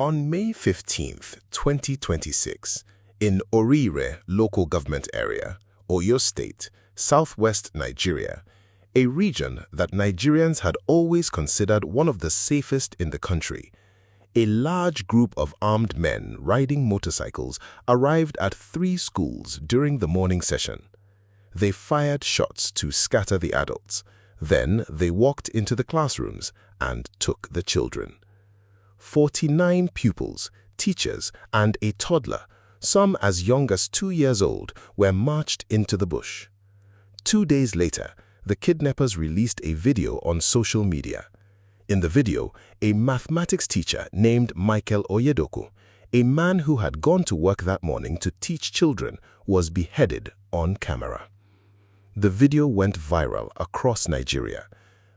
On May 15, 2026, in Orire local government area, Oyo State, southwest Nigeria, a region that Nigerians had always considered one of the safest in the country, a large group of armed men riding motorcycles arrived at 3 schools during the morning session. They fired shots to scatter the adults. Then they walked into the classrooms and took the children. 49 pupils, teachers, and a toddler, some as young as 2 years old, were marched into the bush. 2 days later, the kidnappers released a video on social media. In the video, a mathematics teacher named Michael Oyedoku, a man who had gone to work that morning to teach children, was beheaded on camera. The video went viral across Nigeria.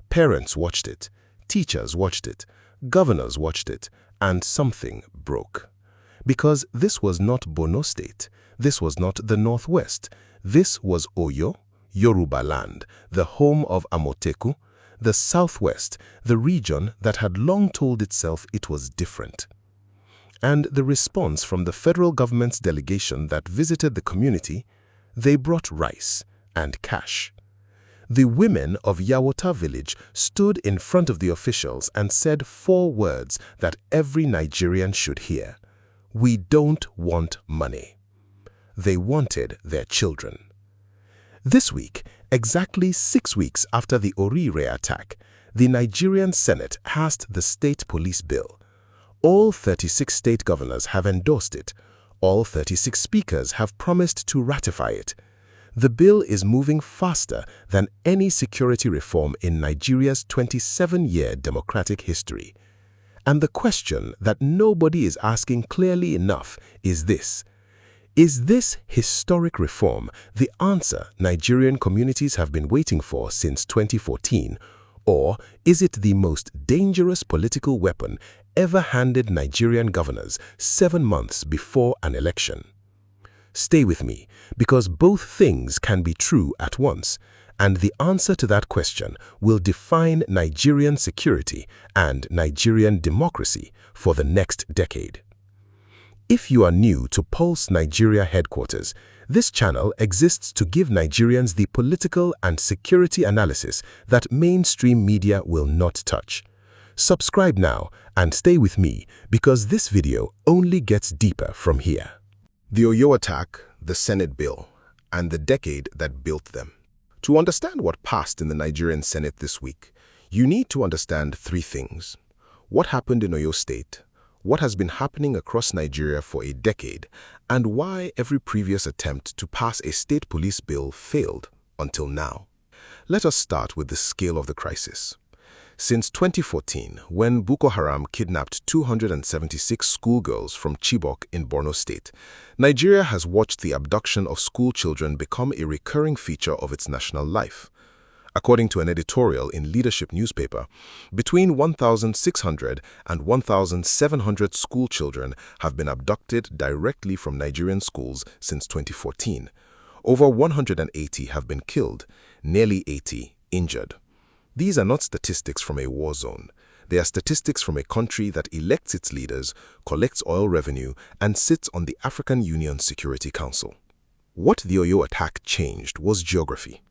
Parents watched it, teachers watched it, governors watched it, and something broke. Because this was not Borno State, this was not the Northwest, this was Oyo, Yoruba land, the home of Amotekun, the Southwest, the region that had long told itself it was different. And the response from the federal government's delegation that visited the community, they brought rice and cash. The women of Yawota village stood in front of the officials and said 4 words that every Nigerian should hear. We don't want money. They wanted their children. This week, exactly 6 weeks after the Orire attack, the Nigerian Senate passed the state police bill. All 36 state governors have endorsed it. All 36 speakers have promised to ratify it. The bill is moving faster than any security reform in Nigeria's 27-year democratic history. And the question that nobody is asking clearly enough is this: is this historic reform the answer Nigerian communities have been waiting for since 2014, or is it the most dangerous political weapon ever handed Nigerian governors 7 months before an election? Stay with me, because both things can be true at once, and the answer to that question will define Nigerian security and Nigerian democracy for the next decade. If you are new to Pulse Nigeria headquarters, this channel exists to give Nigerians the political and security analysis that mainstream media will not touch. Subscribe now and stay with me, because this video only gets deeper from here. The Oyo attack, the Senate bill, and the decade that built them. To understand what passed in the Nigerian Senate this week, you need to understand 3 things. What happened in Oyo State, what has been happening across Nigeria for a decade, and why every previous attempt to pass a state police bill failed until now. Let us start with the scale of the crisis. Since 2014, when Boko Haram kidnapped 276 schoolgirls from Chibok in Borno State, Nigeria has watched the abduction of school children become a recurring feature of its national life. According to an editorial in Leadership newspaper, between 1,600 and 1,700 school children have been abducted directly from Nigerian schools since 2014. Over 180 have been killed, nearly 80 injured. These are not statistics from a war zone. They are statistics from a country that elects its leaders, collects oil revenue, and sits on the African Union Security Council. What the Oyo attack changed was geography.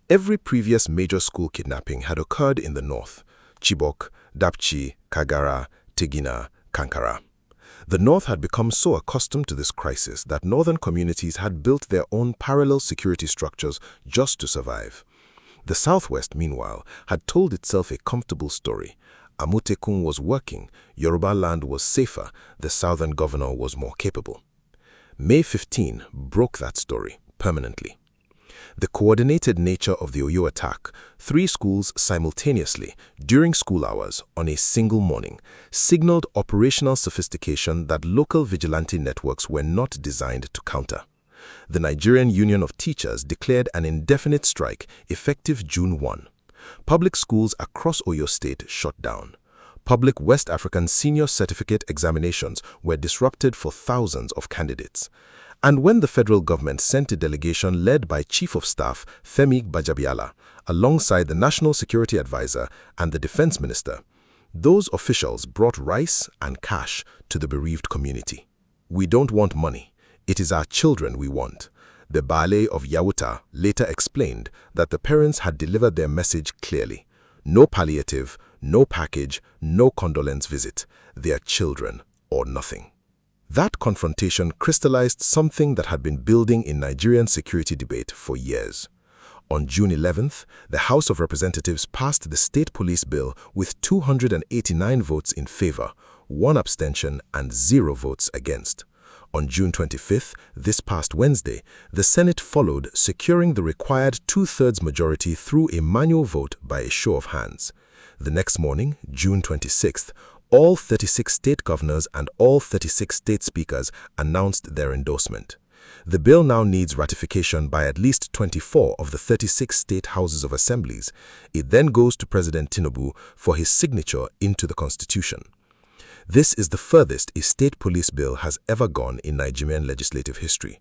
Every previous major school kidnapping had occurred in the north: Chibok, Dapchi, Kagara, Tegina, Kankara. The north had become so accustomed to this crisis that northern communities had built their own parallel security structures just to survive. The Southwest, meanwhile, had told itself a comfortable story. Amotekun was working, Yoruba land was safer, the southern governor was more capable. May 15 broke that story permanently. The coordinated nature of the Oyo attack, 3 schools simultaneously, during school hours, on a single morning, signaled operational sophistication that local vigilante networks were not designed to counter. The Nigerian Union of Teachers declared an indefinite strike effective June 1. Public schools across Oyo State shut down. Public West African senior certificate examinations were disrupted for thousands of candidates. And when the federal government sent a delegation led by Chief of Staff Femi Gbajabiamila, alongside the National Security Advisor and the Defense Minister, Those officials brought rice and cash to the bereaved community. "We don't want money. It is our children we want." The Baale of Yawuta later explained that the parents had delivered their message clearly. No palliative, no package, no condolence visit. Their children or nothing. That confrontation crystallized something that had been building in Nigerian security debate for years. On June 11th, the House of Representatives passed the State Police Bill with 289 votes in favor, 1 abstention and 0 votes against. On June 25th, this past Wednesday, the Senate followed, securing the required 2/3 majority through a manual vote by a show of hands. The next morning, June 26th, all 36 state governors and all 36 state speakers announced their endorsement. The bill now needs ratification by at least 24 of the 36 state houses of assemblies. It then goes to President Tinubu for his signature into the Constitution. This is the furthest a state police bill has ever gone in Nigerian legislative history.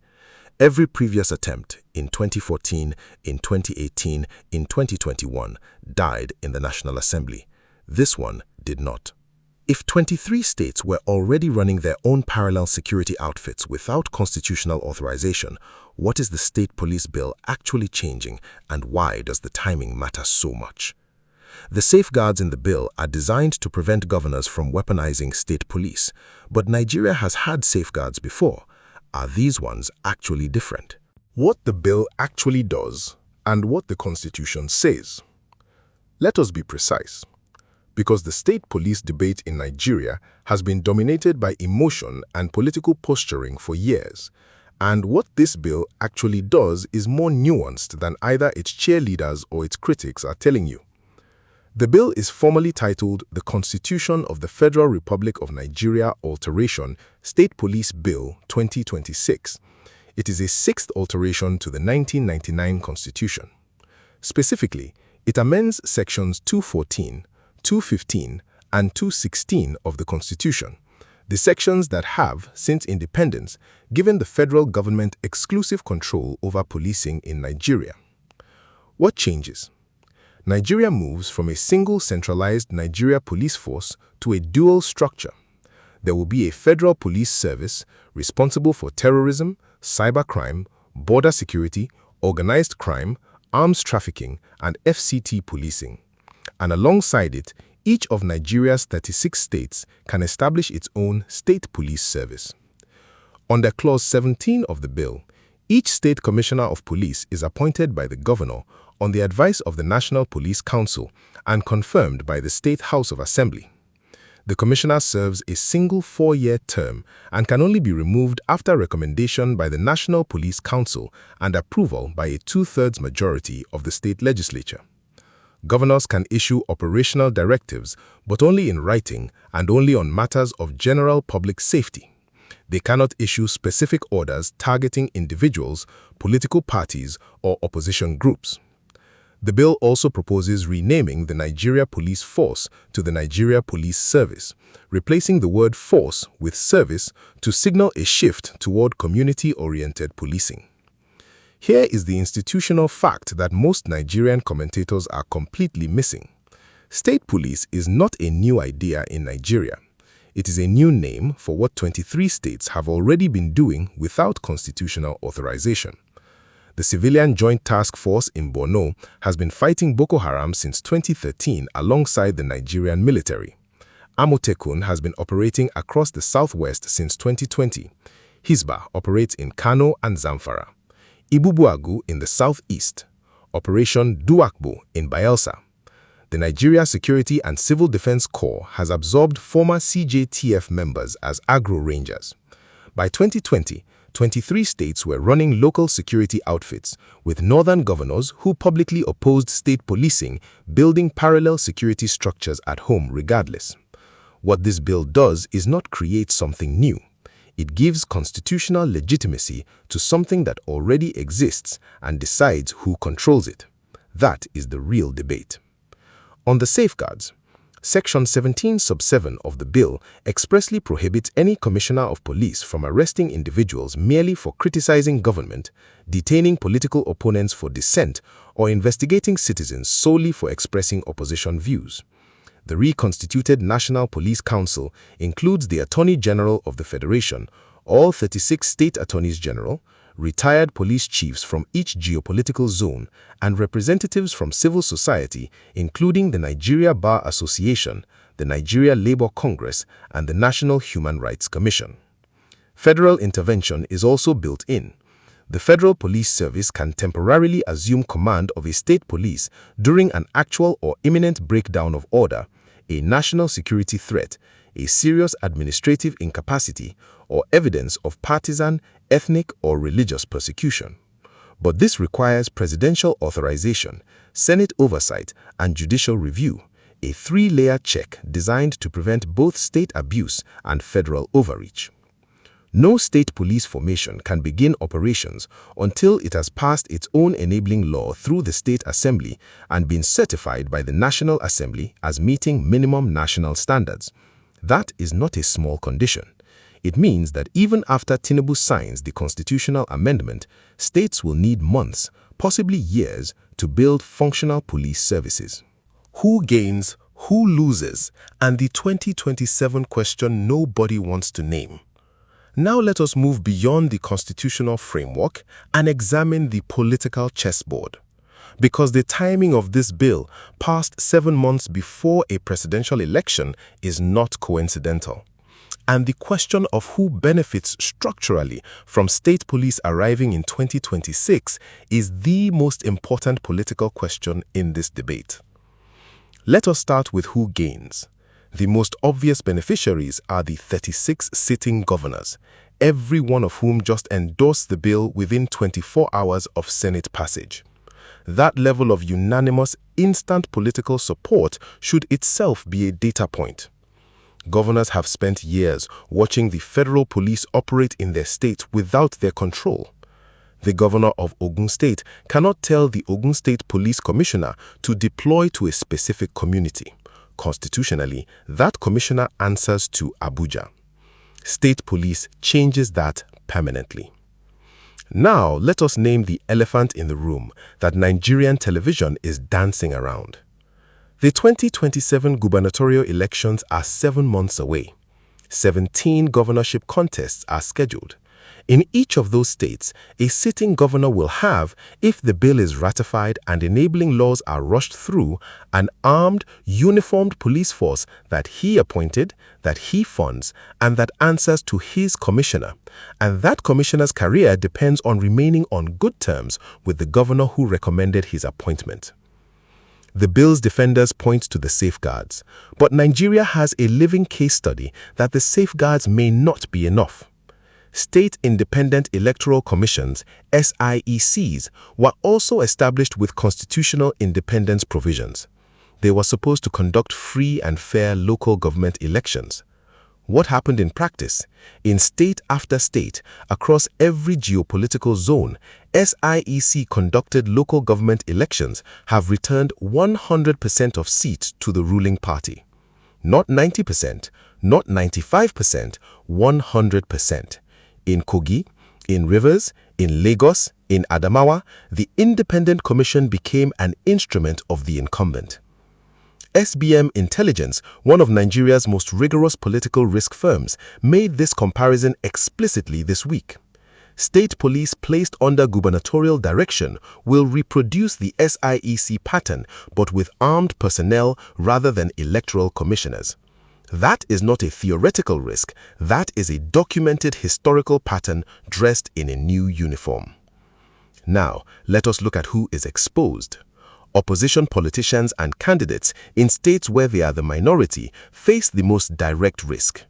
Every previous attempt, in 2014, in 2018, in 2021, died in the National Assembly. This one did not. If 23 states were already running their own parallel security outfits without constitutional authorization, what is the state police bill actually changing, and why does the timing matter so much? The safeguards in the bill are designed to prevent governors from weaponizing state police, but Nigeria has had safeguards before. Are these ones actually different? What the bill actually does and what the Constitution says. Let us be precise. Because the state police debate in Nigeria has been dominated by emotion and political posturing for years, and what this bill actually does is more nuanced than either its cheerleaders or its critics are telling you. The bill is formally titled the Constitution of the Federal Republic of Nigeria Alteration State Police Bill 2026. It is a 6th alteration to the 1999 Constitution. Specifically, it amends sections 214, 215, and 216 of the Constitution, the sections that have, since independence, given the federal government exclusive control over policing in Nigeria. What changes? Nigeria moves from a single centralized Nigeria police force to a dual structure. There will be a federal police service responsible for terrorism, cybercrime, border security, organized crime, arms trafficking, and FCT policing. And alongside it, each of Nigeria's 36 states can establish its own state police service. Under Clause 17 of the bill, each state commissioner of police is appointed by the governor on the advice of the National Police Council and confirmed by the State House of Assembly. The commissioner serves a single 4-year term and can only be removed after recommendation by the National Police Council and approval by a 2/3 majority of the state legislature. Governors can issue operational directives, but only in writing and only on matters of general public safety. They cannot issue specific orders targeting individuals, political parties, or opposition groups. The bill also proposes renaming the Nigeria Police Force to the Nigeria Police Service, replacing the word force with service to signal a shift toward community-oriented policing. Here is the institutional fact that most Nigerian commentators are completely missing. State police is not a new idea in Nigeria. It is a new name for what 23 states have already been doing without constitutional authorization. The Civilian Joint Task Force in Borno has been fighting Boko Haram since 2013 alongside the Nigerian military. Amotekun has been operating across the southwest since 2020. Hisbah operates in Kano and Zamfara. Ibubuagu in the southeast. Operation Duakbo in Bayelsa. The Nigeria Security and Civil Defense Corps has absorbed former CJTF members as agro rangers. By 2020, 23 states were running local security outfits, with northern governors who publicly opposed state policing building parallel security structures at home regardless. What this bill does is not create something new. It gives constitutional legitimacy to something that already exists and decides who controls it. That is the real debate. On the safeguards, Section 17 sub 7 of the bill expressly prohibits any commissioner of police from arresting individuals merely for criticizing government, detaining political opponents for dissent, or investigating citizens solely for expressing opposition views. The reconstituted National Police Council includes the Attorney General of the Federation, all 36 state attorneys general, retired police chiefs from each geopolitical zone, and representatives from civil society, including the Nigeria Bar Association, the Nigeria Labour Congress, and the National Human Rights Commission. Federal intervention is also built in. The Federal Police Service can temporarily assume command of a state police during an actual or imminent breakdown of order, a national security threat, a serious administrative incapacity, or evidence of partisan, ethnic, or religious persecution. But this requires presidential authorization, Senate oversight, and judicial review, a three-layer check designed to prevent both state abuse and federal overreach. No state police formation can begin operations until it has passed its own enabling law through the State Assembly and been certified by the National Assembly as meeting minimum national standards. That is not a small condition. It means that even after Tinubu signs the constitutional amendment, states will need months, possibly years, to build functional police services. Who gains, who loses, and the 2027 question nobody wants to name. Now let us move beyond the constitutional framework and examine the political chessboard. Because the timing of this bill, passed 7 months before a presidential election, is not coincidental. And the question of who benefits structurally from state police arriving in 2026 is the most important political question in this debate. Let us start with who gains. The most obvious beneficiaries are the 36 sitting governors, every one of whom just endorsed the bill within 24 hours of Senate passage. That level of unanimous, instant political support should itself be a data point. Governors have spent years watching the federal police operate in their state without their control. The governor of Oyo State cannot tell the Oyo State Police Commissioner to deploy to a specific community. Constitutionally, that commissioner answers to Abuja. State police changes that permanently. Now, let us name the elephant in the room that Nigerian television is dancing around. The 2027 gubernatorial elections are 7 months away. 17 governorship contests are scheduled. In each of those states, a sitting governor will have, if the bill is ratified and enabling laws are rushed through, an armed, uniformed police force that he appointed, that he funds, and that answers to his commissioner. And that commissioner's career depends on remaining on good terms with the governor who recommended his appointment. The bill's defenders point to the safeguards, but Nigeria has a living case study that the safeguards may not be enough. State Independent Electoral Commissions, SIECs, were also established with constitutional independence provisions. They were supposed to conduct free and fair local government elections. What happened in practice? In state after state, across every geopolitical zone, SIEC conducted local government elections have returned 100% of seats to the ruling party. Not 90%, not 95%, 100%. In Kogi, in Rivers, in Lagos, in Adamawa, the Independent Commission became an instrument of the incumbent. SBM Intelligence, one of Nigeria's most rigorous political risk firms, made this comparison explicitly this week. State police placed under gubernatorial direction will reproduce the SIEC pattern, but with armed personnel rather than electoral commissioners. That is not a theoretical risk, that is a documented historical pattern dressed in a new uniform. Now, let us look at who is exposed. Opposition politicians and candidates in states where they are the minority face the most direct risk.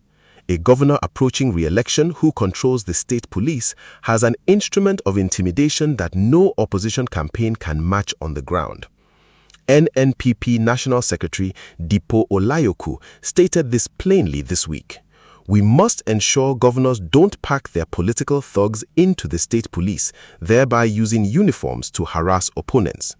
A governor approaching re-election who controls the state police has an instrument of intimidation that no opposition campaign can match on the ground. NNPP National Secretary Dipo Olayoku stated this plainly this week. We must ensure governors don't pack their political thugs into the state police, thereby using uniforms to harass opponents.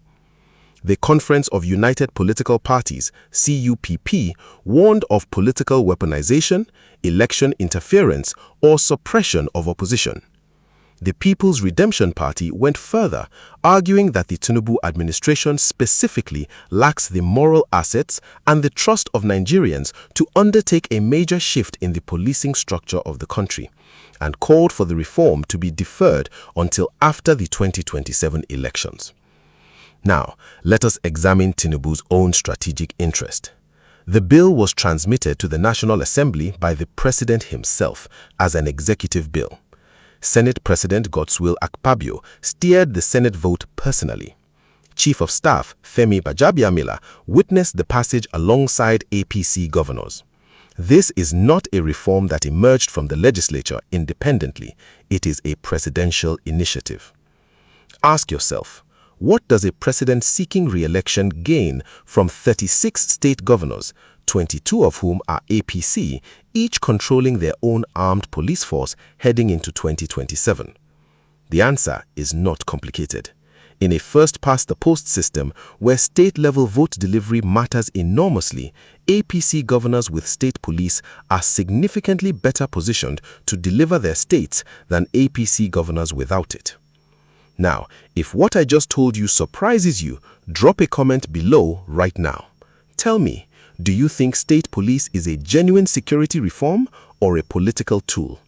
The Conference of United Political Parties, CUPP, warned of political weaponization, election interference, or suppression of opposition. The People's Redemption Party went further, arguing that the Tinubu administration specifically lacks the moral assets and the trust of Nigerians to undertake a major shift in the policing structure of the country, and called for the reform to be deferred until after the 2027 elections. Now, let us examine Tinubu's own strategic interest. The bill was transmitted to the National Assembly by the President himself as an executive bill. Senate President Godswill Akpabio steered the Senate vote personally. Chief of Staff Femi Gbajabiamila witnessed the passage alongside APC governors. This is not a reform that emerged from the legislature independently. It is a presidential initiative. Ask yourself, what does a president seeking re-election gain from 36 state governors, 22 of whom are APC, each controlling their own armed police force heading into 2027? The answer is not complicated. In a first-past-the-post system where state-level vote delivery matters enormously, APC governors with state police are significantly better positioned to deliver their states than APC governors without it. Now, if what I just told you surprises you, drop a comment below right now. Tell me, do you think state police is a genuine security reform or a political tool?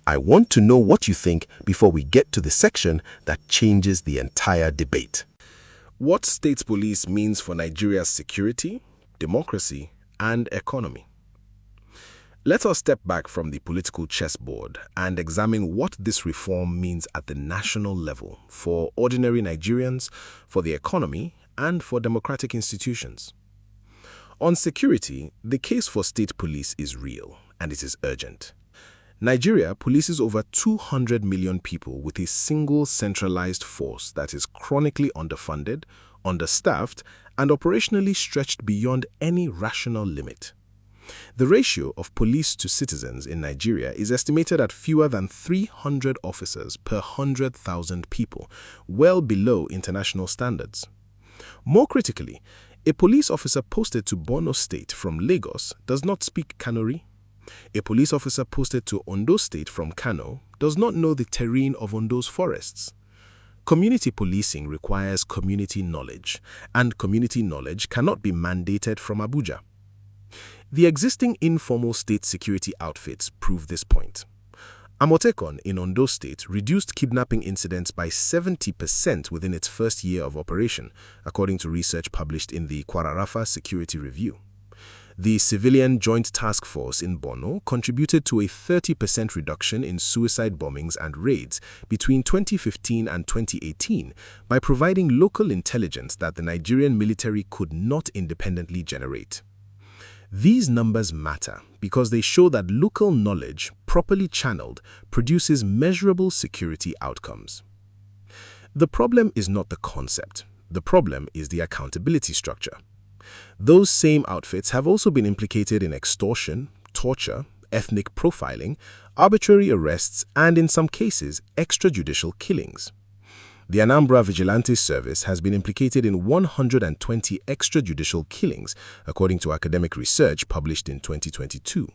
I want to know what you think before we get to the section that changes the entire debate. What state police means for Nigeria's security, democracy, and economy. Let us step back from the political chessboard and examine what this reform means at the national level for ordinary Nigerians, for the economy, and for democratic institutions. On security, the case for state police is real, and it is urgent. Nigeria polices over 200 million people with a single centralized force that is chronically underfunded, understaffed, and operationally stretched beyond any rational limit. The ratio of police to citizens in Nigeria is estimated at fewer than 300 officers per 100,000 people, well below international standards. More critically, a police officer posted to Oyo State from Lagos does not speak Kanuri. A police officer posted to Ondo State from Kano does not know the terrain of Ondo's forests. Community policing requires community knowledge, and community knowledge cannot be mandated from Abuja. The existing informal state security outfits prove this point. Amotekun in Ondo State reduced kidnapping incidents by 70% within its first year of operation, according to research published in the Kwararafa Security Review. The Civilian Joint Task Force in Borno contributed to a 30% reduction in suicide bombings and raids between 2015 and 2018 by providing local intelligence that the Nigerian military could not independently generate. These numbers matter because they show that local knowledge, properly channeled, produces measurable security outcomes. The problem is not the concept. The problem is the accountability structure. Those same outfits have also been implicated in extortion, torture, ethnic profiling, arbitrary arrests, and in some cases, extrajudicial killings. The Anambra Vigilante Service has been implicated in 120 extrajudicial killings, according to academic research published in 2022.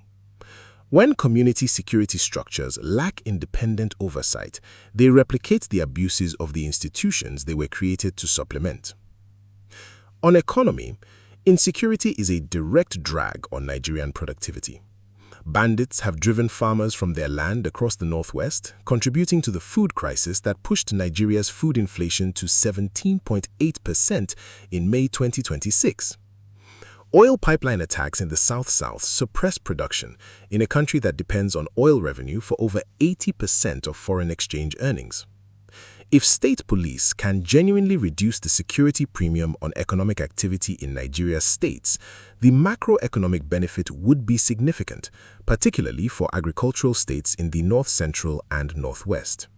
When community security structures lack independent oversight, they replicate the abuses of the institutions they were created to supplement. On economy, insecurity is a direct drag on Nigerian productivity. Bandits have driven farmers from their land across the northwest, contributing to the food crisis that pushed Nigeria's food inflation to 17.8% in May 2026. Oil pipeline attacks in the South-South suppress production in a country that depends on oil revenue for over 80% of foreign exchange earnings. If state police can genuinely reduce the security premium on economic activity in Nigeria's states, the macroeconomic benefit would be significant, particularly for agricultural states in the north-central and northwest.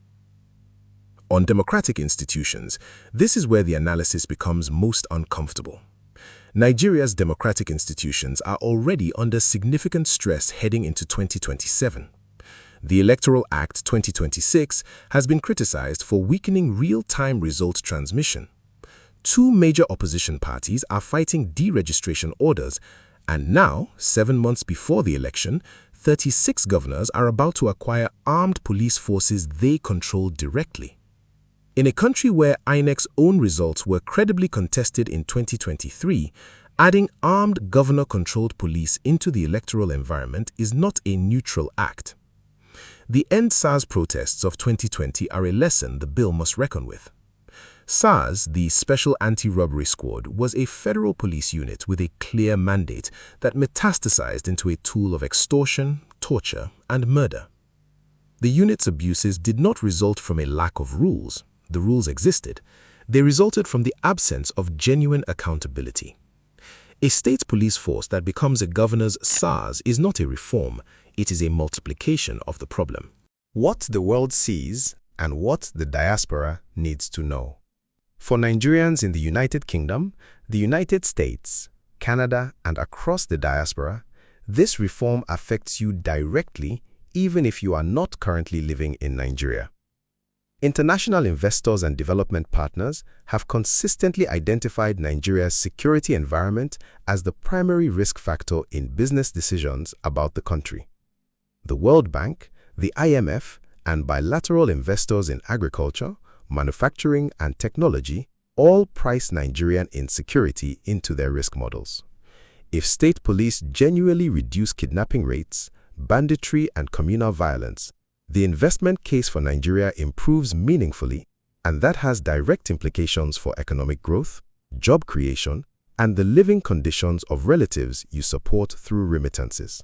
On democratic institutions, this is where the analysis becomes most uncomfortable. Nigeria's democratic institutions are already under significant stress heading into 2027. The Electoral Act 2026 has been criticized for weakening real-time result transmission. Two major opposition parties are fighting deregistration orders, and now, 7 months before the election, 36 governors are about to acquire armed police forces they control directly. In a country where INEC's own results were credibly contested in 2023, adding armed governor-controlled police into the electoral environment is not a neutral act. The End SARS protests of 2020 are a lesson the bill must reckon with. SARS, the Special Anti-Robbery Squad, was a federal police unit with a clear mandate that metastasized into a tool of extortion, torture, and murder. The unit's abuses did not result from a lack of rules. The rules existed. They resulted from the absence of genuine accountability. A state police force that becomes a governor's SARS is not a reform. It is a multiplication of the problem. What the world sees and what the diaspora needs to know. For Nigerians in the United Kingdom, the United States, Canada, and across the diaspora, this reform affects you directly even if you are not currently living in Nigeria. International investors and development partners have consistently identified Nigeria's security environment as the primary risk factor in business decisions about the country. The World Bank, the IMF, and bilateral investors in agriculture, manufacturing, and technology all price Nigerian insecurity into their risk models. If state police genuinely reduce kidnapping rates, banditry, and communal violence, the investment case for Nigeria improves meaningfully, and that has direct implications for economic growth, job creation, and the living conditions of relatives you support through remittances.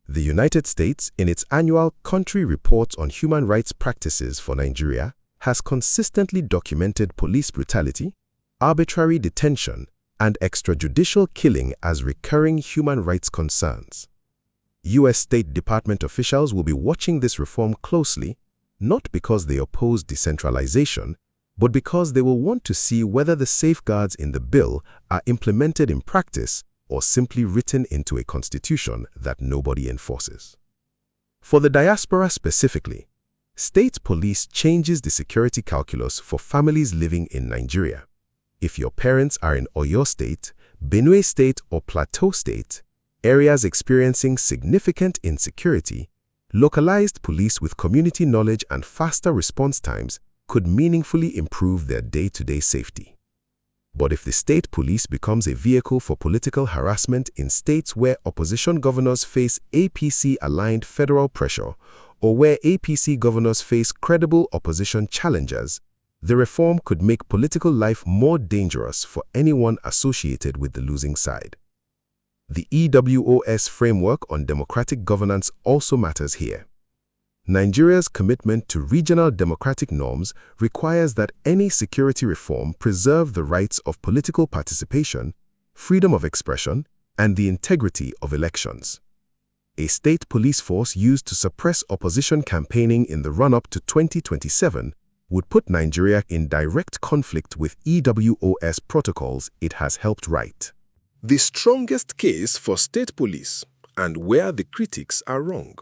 The United States, in its annual Country Reports on Human Rights Practices for Nigeria, has consistently documented police brutality, arbitrary detention, and extrajudicial killing as recurring human rights concerns. U.S. State Department officials will be watching this reform closely, not because they oppose decentralization, but because they will want to see whether the safeguards in the bill are implemented in practice or simply written into a constitution that nobody enforces. For the diaspora specifically, state police changes the security calculus for families living in Nigeria. If your parents are in Oyo State, Benue State, or Plateau State, areas experiencing significant insecurity, localized police with community knowledge and faster response times could meaningfully improve their day-to-day safety. But if the state police becomes a vehicle for political harassment in states where opposition governors face APC-aligned federal pressure, or where APC governors face credible opposition challengers, the reform could make political life more dangerous for anyone associated with the losing side. The EWOS framework on democratic governance also matters here. Nigeria's commitment to regional democratic norms requires that any security reform preserve the rights of political participation, freedom of expression, and the integrity of elections. A state police force used to suppress opposition campaigning in the run-up to 2027 would put Nigeria in direct conflict with EWOS protocols it has helped write. The strongest case for state police and where the critics are wrong.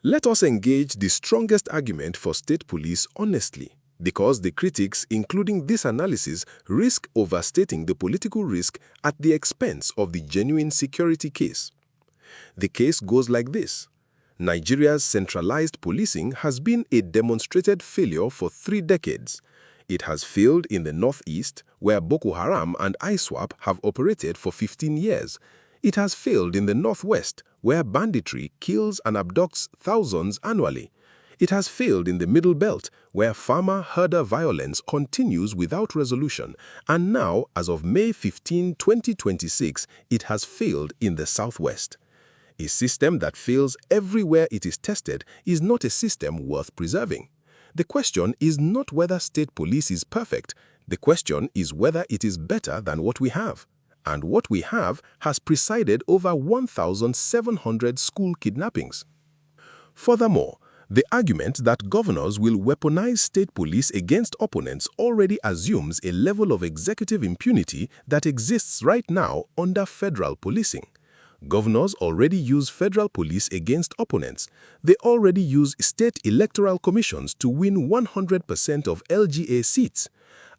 Let us engage the strongest argument for state police honestly, because the critics, including this analysis, risk overstating the political risk at the expense of the genuine security case. The case goes like this. Nigeria's centralized policing has been a demonstrated failure for 3 decades. It has failed in the northeast, where Boko Haram and ISWAP have operated for 15 years. It has failed in the northwest, where banditry kills and abducts thousands annually. It has failed in the Middle Belt, where farmer-herder violence continues without resolution. And now, as of May 15, 2026, it has failed in the southwest. A system that fails everywhere it is tested is not a system worth preserving. The question is not whether state police is perfect. The question is whether it is better than what we have. And what we have has presided over 1,700 school kidnappings. Furthermore, the argument that governors will weaponize state police against opponents already assumes a level of executive impunity that exists right now under federal policing. Governors already use federal police against opponents. They already use state electoral commissions to win 100% of LGA seats.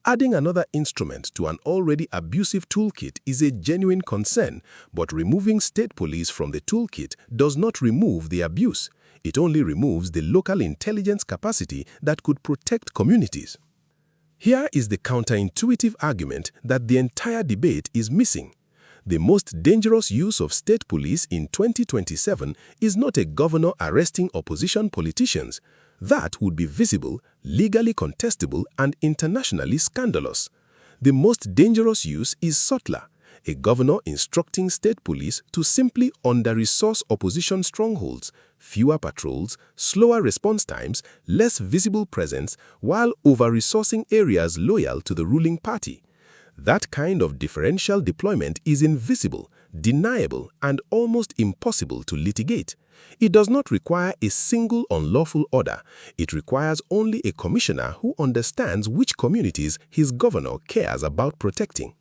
Adding another instrument to an already abusive toolkit is a genuine concern, but removing state police from the toolkit does not remove the abuse. It only removes the local intelligence capacity that could protect communities. Here is the counterintuitive argument that the entire debate is missing. The most dangerous use of state police in 2027 is not a governor arresting opposition politicians. That would be visible, legally contestable, and internationally scandalous. The most dangerous use is subtler. A governor instructing state police to simply under-resource opposition strongholds, fewer patrols, slower response times, less visible presence, while over-resourcing areas loyal to the ruling party. That kind of differential deployment is invisible, deniable, and almost impossible to litigate. It does not require a single unlawful order. It requires only a commissioner who understands which communities his governor cares about protecting.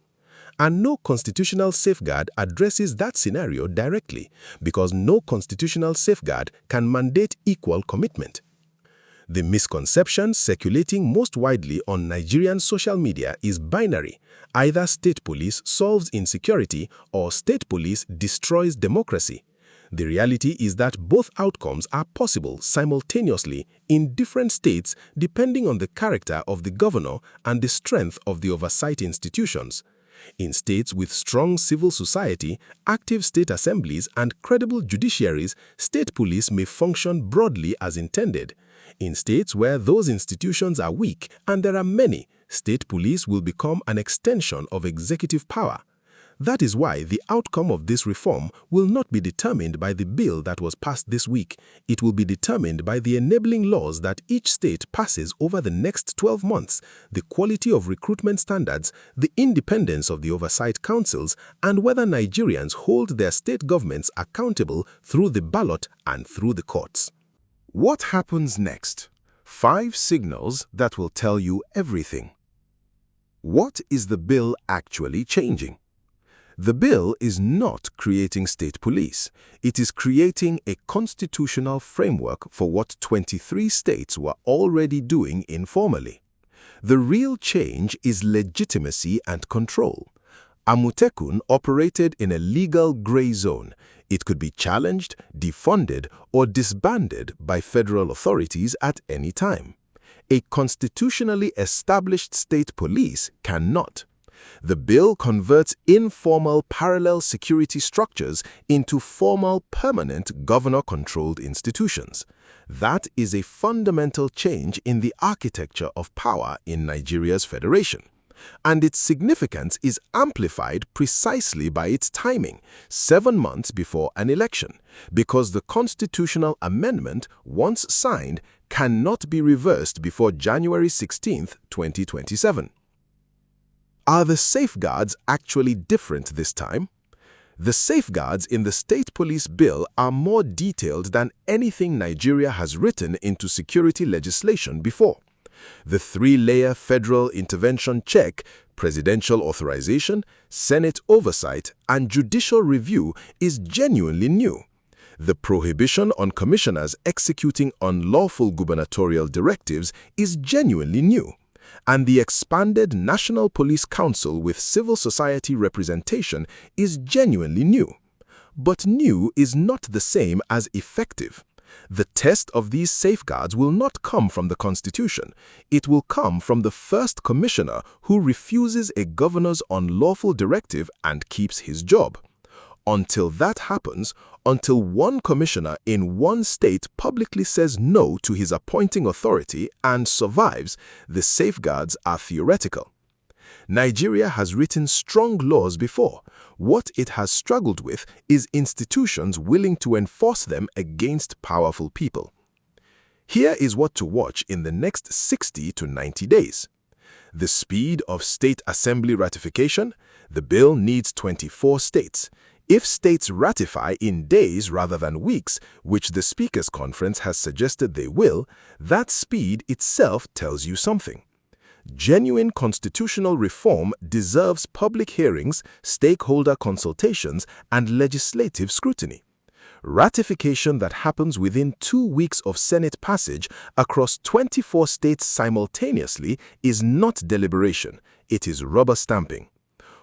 And no constitutional safeguard addresses that scenario directly, because no constitutional safeguard can mandate equal commitment. The misconception circulating most widely on Nigerian social media is binary. Either state police solves insecurity or state police destroys democracy. The reality is that both outcomes are possible simultaneously in different states depending on the character of the governor and the strength of the oversight institutions. In states with strong civil society, active state assemblies, and credible judiciaries, state police may function broadly as intended. In states where those institutions are weak, and there are many, state police will become an extension of executive power. That is why the outcome of this reform will not be determined by the bill that was passed this week. It will be determined by the enabling laws that each state passes over the next 12 months, the quality of recruitment standards, the independence of the oversight councils, and whether Nigerians hold their state governments accountable through the ballot and through the courts. What happens next? 5 signals that will tell you everything. What is the bill actually changing? The bill is not creating state police. It is creating a constitutional framework for what 23 states were already doing informally. The real change is legitimacy and control. Amotekun operated in a legal gray zone. It could be challenged, defunded, or disbanded by federal authorities at any time. A constitutionally established state police cannot. The bill converts informal parallel security structures into formal permanent governor-controlled institutions. That is a fundamental change in the architecture of power in Nigeria's federation. And its significance is amplified precisely by its timing, 7 months before an election, because the constitutional amendment, once signed, cannot be reversed before January 16, 2027. Are the safeguards actually different this time? The safeguards in the State Police Bill are more detailed than anything Nigeria has written into security legislation before. The 3-layer federal intervention check, presidential authorization, Senate oversight, and judicial review is genuinely new. The prohibition on commissioners executing unlawful gubernatorial directives is genuinely new. And the expanded National Police Council with civil society representation is genuinely new. But new is not the same as effective. The test of these safeguards will not come from the Constitution. It will come from the first commissioner who refuses a governor's unlawful directive and keeps his job. Until that happens, until one commissioner in one state publicly says no to his appointing authority and survives, the safeguards are theoretical. Nigeria has written strong laws before. What it has struggled with is institutions willing to enforce them against powerful people. Here is what to watch in the next 60 to 90 days. The speed of state assembly ratification. The bill needs 24 states. If states ratify in days rather than weeks, which the Speakers' Conference has suggested they will, that speed itself tells you something. Genuine constitutional reform deserves public hearings, stakeholder consultations, and legislative scrutiny. Ratification that happens within 2 weeks of Senate passage across 24 states simultaneously is not deliberation, it is rubber stamping.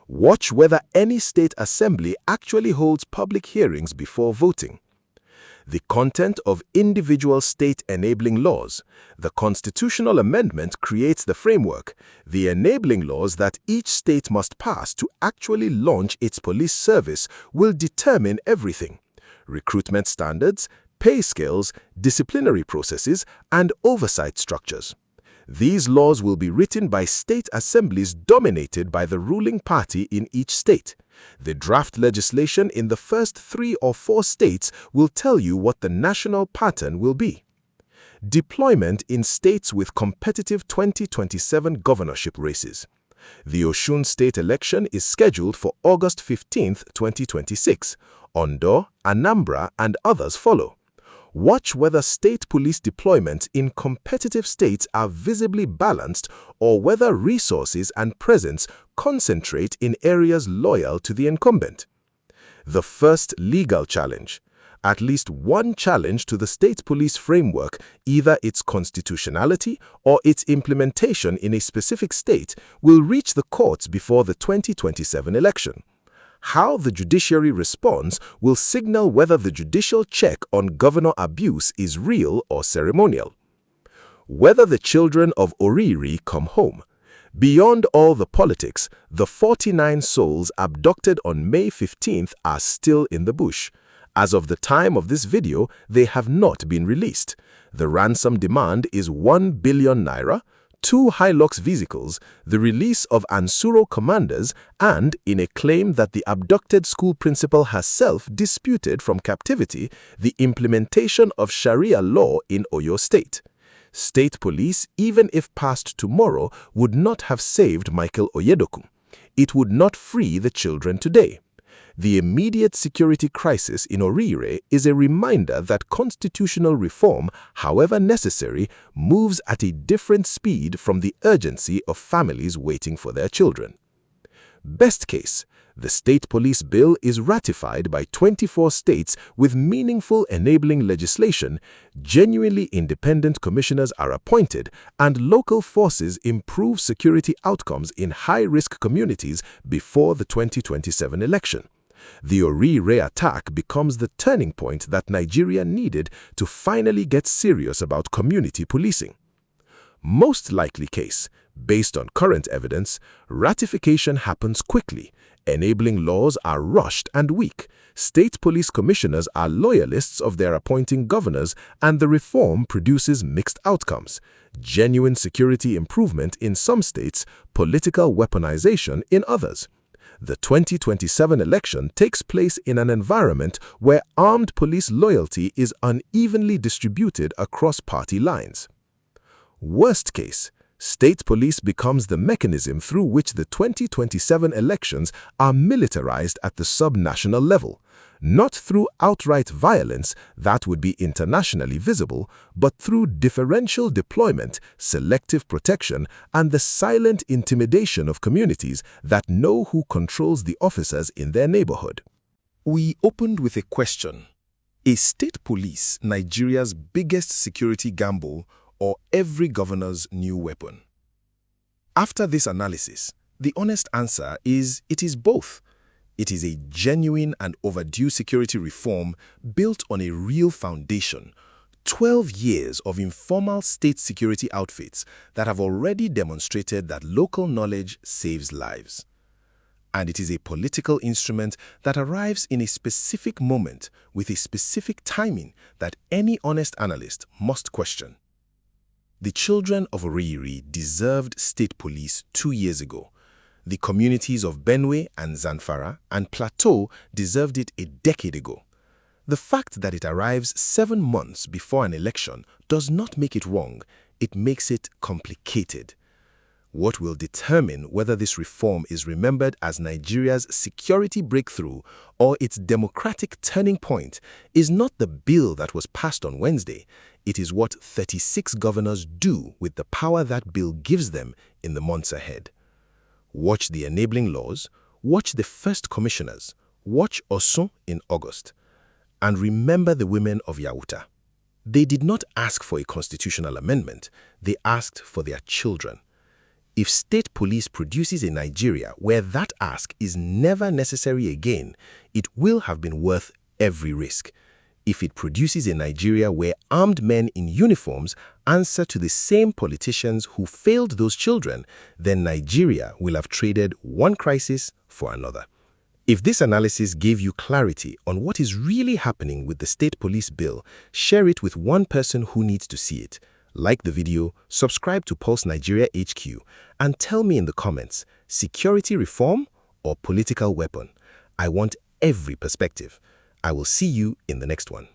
Watch whether any state assembly actually holds public hearings before voting. The content of individual state-enabling laws. The constitutional amendment creates the framework, the enabling laws that each state must pass to actually launch its police service will determine everything: recruitment standards, pay scales, disciplinary processes, and oversight structures. These laws will be written by state assemblies dominated by the ruling party in each state. The draft legislation in the first 3 or 4 states will tell you what the national pattern will be. Deployment in states with competitive 2027 governorship races. The Osun State election is scheduled for August 15, 2026. Ondo, Anambra, and others follow. Watch whether state police deployment in competitive states are visibly balanced or whether resources and presence concentrate in areas loyal to the incumbent. The first legal challenge. At least one challenge to the state police framework, either its constitutionality or its implementation in a specific state, will reach the courts before the 2027 election. How the judiciary responds will signal whether the judicial check on governor abuse is real or ceremonial. Whether the children of Oriri come home. Beyond all the politics, the 49 souls abducted on May 15th are still in the bush. As of the time of this video, they have not been released. The ransom demand is 1 billion naira, 2 Hilux vehicles, the release of Ansuro commanders, and, in a claim that the abducted school principal herself disputed from captivity, the implementation of Sharia law in Oyo State. State police, even if passed tomorrow, would not have saved Michael Oyedokun. It would not free the children today. The immediate security crisis in Orire is a reminder that constitutional reform, however necessary, moves at a different speed from the urgency of families waiting for their children. Best case, the state police bill is ratified by 24 states with meaningful enabling legislation, genuinely independent commissioners are appointed, and local forces improve security outcomes in high-risk communities before the 2027 election. The Orire attack becomes the turning point that Nigeria needed to finally get serious about community policing. Most likely case, based on current evidence, ratification happens quickly, enabling laws are rushed and weak, state police commissioners are loyalists of their appointing governors, and the reform produces mixed outcomes: genuine security improvement in some states, political weaponization in others. The 2027 election takes place in an environment where armed police loyalty is unevenly distributed across party lines. Worst case, state police becomes the mechanism through which the 2027 elections are militarized at the sub-national level, not through outright violence that would be internationally visible, but through differential deployment, selective protection, and the silent intimidation of communities that know who controls the officers in their neighborhood. We opened with a question: is state police Nigeria's biggest security gamble or every governor's new weapon? After this analysis, the honest answer is it is both. It is a genuine and overdue security reform built on a real foundation, 12 years of informal state security outfits that have already demonstrated that local knowledge saves lives. And it is a political instrument that arrives in a specific moment with a specific timing that any honest analyst must question. The children of Oriri deserved state police 2 years ago. The communities of Benue and Zamfara and Plateau deserved it a decade ago. The fact that it arrives 7 months before an election does not make it wrong, it makes it complicated. What will determine whether this reform is remembered as Nigeria's security breakthrough or its democratic turning point is not the bill that was passed on Wednesday. It is what 36 governors do with the power that bill gives them in the months ahead. Watch the enabling laws, watch the first commissioners, watch Osun in August. And remember the women of Yauta. They did not ask for a constitutional amendment, they asked for their children. If state police produces a Nigeria where that ask is never necessary again, it will have been worth every risk. If it produces a Nigeria where armed men in uniforms answer to the same politicians who failed those children, then Nigeria will have traded one crisis for another. If this analysis gave you clarity on what is really happening with the state police bill, share it with one person who needs to see it. Like the video, subscribe to Pulse Nigeria HQ, and tell me in the comments, security reform or political weapon? I want every perspective. I will see you in the next one.